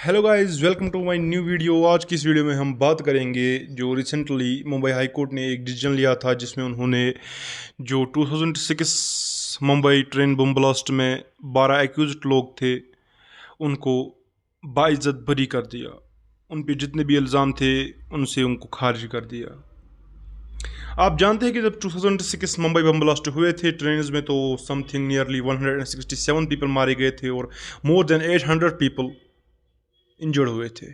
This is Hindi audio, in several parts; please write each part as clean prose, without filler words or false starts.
Hello guys, welcome to my new video. आज की इस वीडियो में हम बात करेंगे जो रिसेंटली मुंबई हाई कोर्ट ने एक डिसीजन लिया था, जिसमें उन्होंने जो 2006 मुंबई ट्रेन बम ब्लास्ट में 12 एक्यूज्ड लोग थे उनको बाइज्जत बरी कर दिया। उन पे जितने भी इल्ज़ाम थे उनसे उनको खारिज कर दिया। आप जानते हैं कि जब 2006 मुंबई बम ब्लास्ट हुए थे ट्रेन में, तो समथिंग नियरली 167 पीपल मारे गए थे और मोर देन 800 पीपल इंजर्ड हुए थे।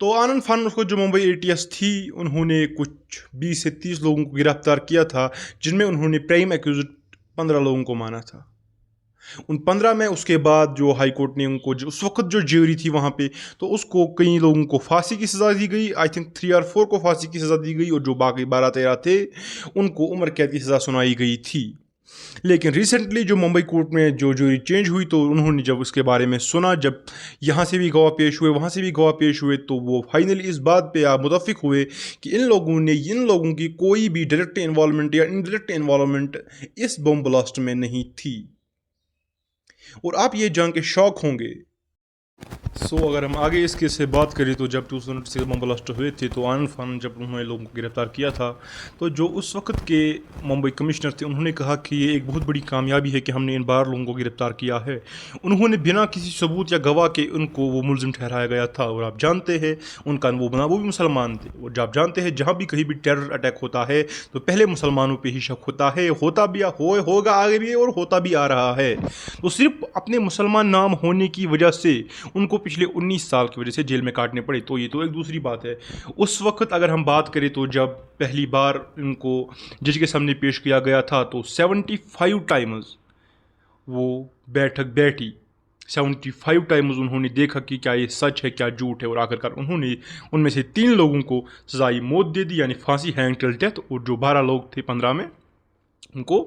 तो आनंद फानन को जो मुंबई एटीएस थी, उन्होंने कुछ 20 से 30 लोगों को गिरफ्तार किया था, जिनमें उन्होंने प्राइम एक्यूज 15 लोगों को माना था। उन 15 में उसके बाद जो हाई कोर्ट ने उनको जो उस वक्त जो ज्यूरी थी वहाँ पे, तो उसको कई लोगों को फांसी की सज़ा दी गई। आई थिंक 3 और 4 को फांसी की सज़ा दी गई और जो बाकी 12-13 थे उनको उम्र कैद की सज़ा सुनाई गई थी। लेकिन रिसेंटली जो मुंबई कोर्ट में जो ज्यूरी चेंज हुई, तो उन्होंने जब उसके बारे में सुना, जब यहाँ से भी गवाह पेश हुए, वहाँ से भी गवाह पेश हुए, तो वो फाइनली इस बात पे आप मुतफिक हुए कि इन लोगों की कोई भी डायरेक्ट इन्वॉल्वमेंट या इनडायरेक्ट इन्वॉल्वमेंट इस बम ब्लास्ट में नहीं थी। और आप ये जान के शॉक होंगे। अगर हम आगे इस केस से बात करें, तो जब 2006 बम ब्लास्ट हुए थे, तो आनंद फानन जब उन्होंने लोगों को गिरफ्तार किया था, तो जो उस वक्त के मुंबई कमिश्नर थे, उन्होंने कहा कि ये एक बहुत बड़ी कामयाबी है कि हमने इन 12 लोगों को गिरफ्तार किया है। उन्होंने बिना किसी सबूत या गवाह के उनको वो मुलजिम ठहराया गया था। और आप जानते हैं उनका वो भी मुसलमान थे। और जब आप जानते हैं जहाँ भी कहीं भी टेरर अटैक होता है, तो पहले मुसलमानों पर ही शक होता है, होता भी होगा आगे भी और होता भी आ रहा है। तो सिर्फ अपने मुसलमान नाम होने की वजह से उनको पिछले 19 साल की वजह से जेल में काटने पड़े, तो ये तो एक दूसरी बात है। उस वक्त अगर हम बात करें, तो जब पहली बार इनको जज के सामने पेश किया गया था, तो 75 टाइम्स वो बैठक बैठी। 75 टाइम्स उन्होंने देखा कि क्या ये सच है, क्या झूठ है, और आखिरकार उन्होंने उनमें से 3 लोगों को सजाई मौत दे दी, यानी फांसी, हैंग टिल डेथ। और जो 12 लोग थे 15 में, उनको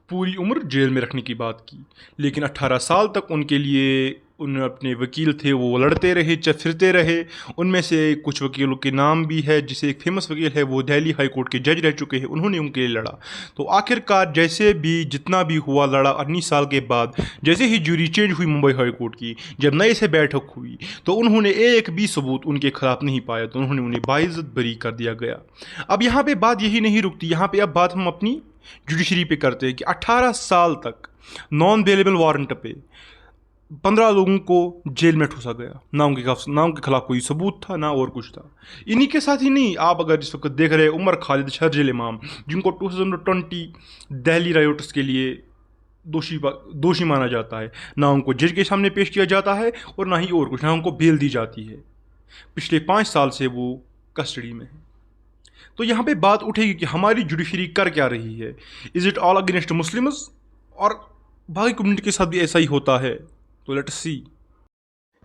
पूरी उम्र जेल में रखने की बात की। लेकिन 18 साल तक उनके लिए उन अपने वकील थे, वो लड़ते रहे, फिरते रहे। उनमें से कुछ वकीलों के नाम भी है, जिसे एक फेमस वकील है, वो दिल्ली हाई कोर्ट के जज रह चुके हैं, उन्होंने उनके लिए लड़ा। तो आखिरकार जैसे भी जितना भी हुआ लड़ा, 19 साल के बाद जैसे ही ज्यूरी चेंज हुई मुंबई हाई कोर्ट की, जब नए से बैठक हुई, तो उन्होंने एक भी सबूत उनके खिलाफ नहीं पाया, तो उन्होंने उन्हें बाइज्जत बरी कर दिया गया। अब यहाँ पे बात यही नहीं रुकती, यहाँ पे अब बात हम अपनी जुडिशरी पे करते हैं कि 18 साल तक नॉन बेलेबल वारंट पे 15 लोगों को जेल में ठूसा गया। ना उनके खिलाफ कोई सबूत था, ना और कुछ था। इन्हीं के साथ ही नहीं, आप अगर इस वक्त देख रहे हैं उमर खालिद शर्जिल इमाम, जिनको 2020 दिल्ली रायोट्स के लिए दोषी माना जाता है, ना उनको जज के सामने पेश किया जाता है और ना ही और कुछ, ना उनको बेल दी जाती है। पिछले 5 साल से वो कस्टडी में है। तो यहाँ पे बात उठेगी कि हमारी जुडिशरी कर क्या रही है। Is it all against Muslims, और बाकी कम्युनिटी के साथ भी ऐसा ही होता है। तो लेट्स सी।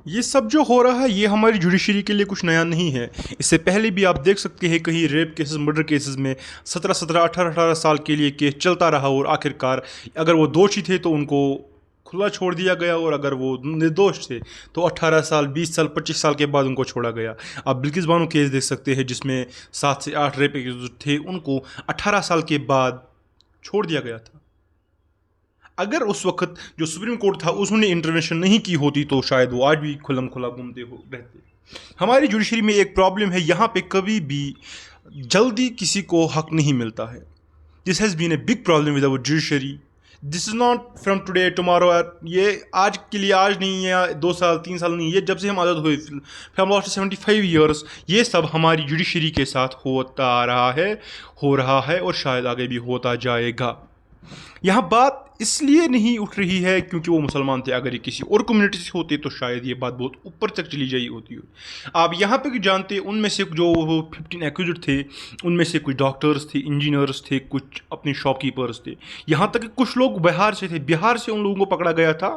ये सब जो हो रहा है, ये हमारी जुडिशरी के लिए कुछ नया नहीं है। इससे पहले भी आप देख सकते हैं कहीं रेप केसेस, मर्डर केसेस में 17-17, 18-18 साल के लिए केस चलता रहा, और आखिरकार अगर वो दोषी थे तो उनको खुला छोड़ दिया गया, और अगर वो निर्दोष थे तो 18 साल, 20 साल, 25 साल के बाद उनको छोड़ा गया। आप बिल्किस बानो केस देख सकते हैं, जिसमें 7 से 8 रेप केस थे, उनको 18 साल के बाद छोड़ दिया गया था। अगर उस वक्त जो सुप्रीम कोर्ट था उसने इंटरवेंशन नहीं की होती, तो शायद वो आज भी खुलम खुला घूमते हो रहते। हमारी जुडिशरी में एक प्रॉब्लम है, यहाँ पे कभी भी जल्दी किसी को हक नहीं मिलता है। This has been a big problem with our judiciary. This is not from today tomorrow. ये आज के लिए आज नहीं है, या 2 साल 3 साल नहीं, ये जब से हम आज़ाद हुए, फ्रॉम लास्ट 75 ईयर्स, ये सब हमारी जुडिशरी के साथ होता आ रहा है, हो रहा है, और शायद आगे भी होता जाएगा। यहाँ बात इसलिए नहीं उठ रही है क्योंकि वो मुसलमान थे। अगर ये किसी और कम्युनिटी से होते तो शायद ये बात बहुत ऊपर तक चली जाई होती। आप यहाँ पे जानते, उनमें से जो 15 एक्यूज्ड थे, उनमें से कुछ डॉक्टर्स थे, इंजीनियर्स थे, कुछ अपने शॉपकीपर्स थे, यहाँ तक कि कुछ लोग बिहार से थे। बिहार से उन लोगों को पकड़ा गया था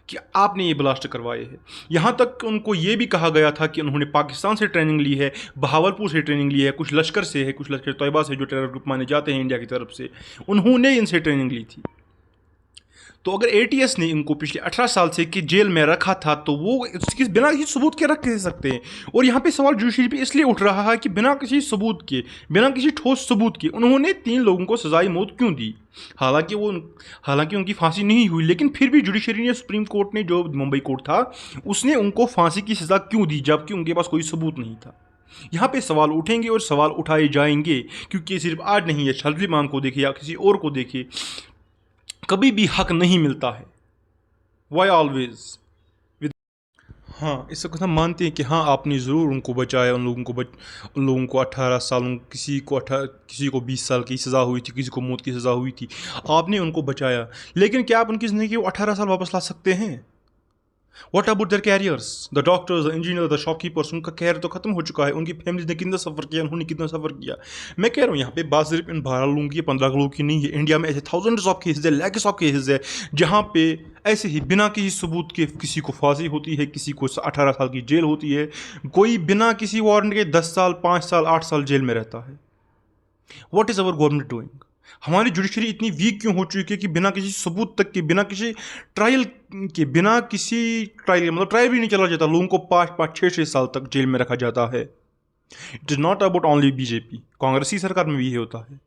कि आपने ये ब्लास्ट करवाए हैं। यहाँ तक उनको ये भी कहा गया था कि उन्होंने पाकिस्तान से ट्रेनिंग ली है, बहावलपुर से ट्रेनिंग ली है, कुछ लश्कर से है, कुछ लश्कर तैयबा से, जो टेरर ग्रुप माने जाते हैं इंडिया की तरफ से, उन्होंने इनसे ट्रेनिंग ली थी। तो अगर एटीएस ने इनको पिछले 18 साल से कि जेल में रखा था तो वो इसकी बिना किसी सबूत के रख कैसे सकते हैं। और यहाँ पे सवाल जुडिशरी पे इसलिए उठ रहा है कि बिना किसी सबूत के, बिना किसी ठोस सबूत के उन्होंने 3 लोगों को सजाई मौत क्यों दी। हालांकि उनकी फांसी नहीं हुई, लेकिन फिर भी जुडिशरी ने, सुप्रीम कोर्ट ने, जो मुंबई कोर्ट था, उसने उनको फांसी की सज़ा क्यों दी जबकि उनके पास कोई सबूत नहीं था। यहाँ पे सवाल उठेंगे और सवाल उठाए जाएंगे, क्योंकि सिर्फ आज नहीं है, सलीमान को देखे या किसी और को देखे, कभी भी हक नहीं मिलता है। Why always. हाँ, इस वक्त हम मानते हैं कि हाँ आपने ज़रूर उनको बचाया, उन लोगों को 18 सालों, किसी को 20 साल की सज़ा हुई थी, किसी को मौत की सज़ा हुई थी, आपने उनको बचाया, लेकिन क्या आप उनकी ज़िंदगी को 18 साल वापस ला सकते हैं? What about their carriers, the doctors, the engineer, the shopkeepers, उनका कैरियर तो खत्म हो चुका है, उनकी फैमिली ने कितना सफ़र किया, उन्होंने कितना सफ़र किया। मैं कह रहा हूँ यहाँ पे बात सिर्फ इन 12 लोगों की, 15 लोगों की नहीं है। इंडिया में ऐसे थाउजेंड्स ऑफ केसेज है, लैक्स ऑफ केसेज है, जहाँ पे ऐसे ही बिना किसी सबूत के किसी को फांसी होती है, किसी को 18 साल की जेल होती है, कोई बिना किसी वारंट के 10 साल, 5 साल, 8 साल जेल में रहता है। What is our government doing? हमारी जुडिशरी इतनी वीक क्यों हो चुकी है कि बिना किसी सबूत तक के, बिना किसी ट्रायल के, बिना किसी ट्रायल, मतलब ट्रायल भी नहीं चला जाता, लोगों को 5-5, 6-6 साल तक जेल में रखा जाता है। It is not about only BJP, कांग्रेसी सरकार में भी ये होता है।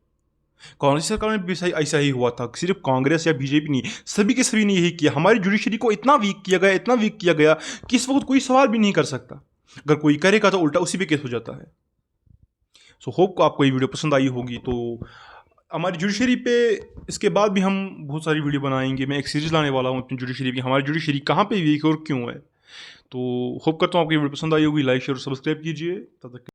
कांग्रेस सरकार में भी ऐसा ही हुआ था, सिर्फ कांग्रेस या बीजेपी नहीं, सभी के सभी ने यही किया। हमारी जुडिशरी को इतना वीक किया गया, इतना वीक किया गया कि इस वक्त कोई सवाल भी नहीं कर सकता। अगर कोई करेगा तो उल्टा उसी पे केस हो जाता है। सो होप को आपको ये वीडियो पसंद आई होगी। तो हमारी जुडिशरी पे इसके बाद भी हम बहुत सारी वीडियो बनाएंगे। मैं एक सीरीज़ लाने वाला हूँ अपनी जुडिशरी की, हमारी जुडिशरी कहाँ पे वीक है और क्यों है। तो होप करता हूँ आपको ये वीडियो पसंद आई होगी। लाइक, शेयर और सब्सक्राइब कीजिए। तब तक